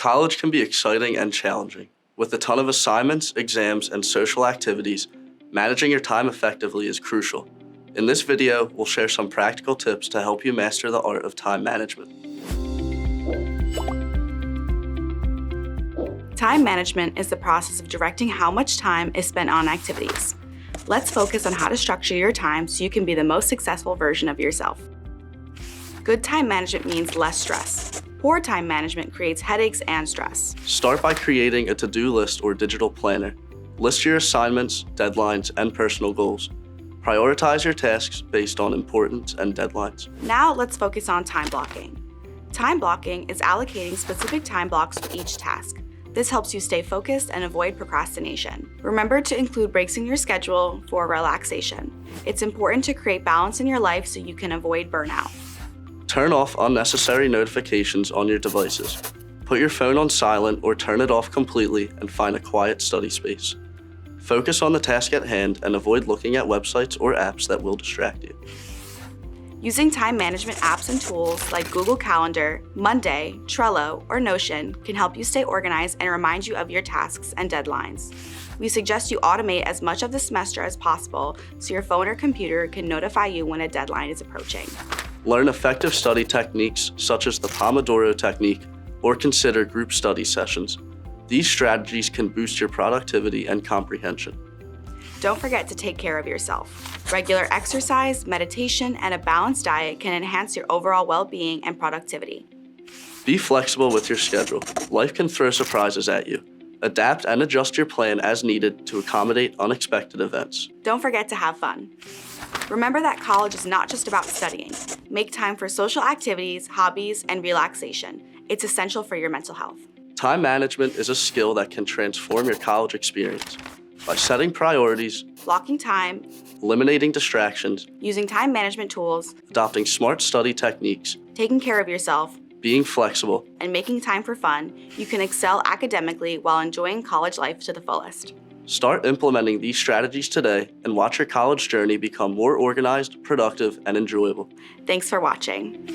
College can be exciting and challenging. With a ton of assignments, exams, and social activities, managing your time effectively is crucial. In this video, we'll share some practical tips to help you master the art of time management. Time management is the process of directing how much time is spent on activities. Let's focus on how to structure your time so you can be the most successful version of yourself. Good time management means less stress. Poor time management creates headaches and stress. Start by creating a to-do list or digital planner. List your assignments, deadlines, and personal goals. Prioritize your tasks based on importance and deadlines. Now let's focus on time blocking. Time blocking is allocating specific time blocks for each task. This helps you stay focused and avoid procrastination. Remember to include breaks in your schedule for relaxation. It's important to create balance in your life so you can avoid burnout. Turn off unnecessary notifications on your devices. Put your phone on silent or turn it off completely and find a quiet study space. Focus on the task at hand and avoid looking at websites or apps that will distract you. Using time management apps and tools like Google Calendar, Monday, Trello, or Notion can help you stay organized and remind you of your tasks and deadlines. We suggest you automate as much of the semester as possible so your phone or computer can notify you when a deadline is approaching. Learn effective study techniques such as the Pomodoro technique or consider group study sessions. These strategies can boost your productivity and comprehension. Don't forget to take care of yourself. Regular exercise, meditation, and a balanced diet can enhance your overall well-being and productivity. Be flexible with your schedule. Life can throw surprises at you. Adapt and adjust your plan as needed to accommodate unexpected events. Don't forget to have fun. Remember that college is not just about studying. Make time for social activities, hobbies, and relaxation. It's essential for your mental health. Time management is a skill that can transform your college experience. By setting priorities, Blocking time, eliminating distractions, using time management tools, adopting smart study techniques, taking care of yourself, being flexible, and making time for fun, you can excel academically while enjoying college life to the fullest. Start implementing these strategies today and watch your college journey become more organized, productive, and enjoyable. Thanks for watching.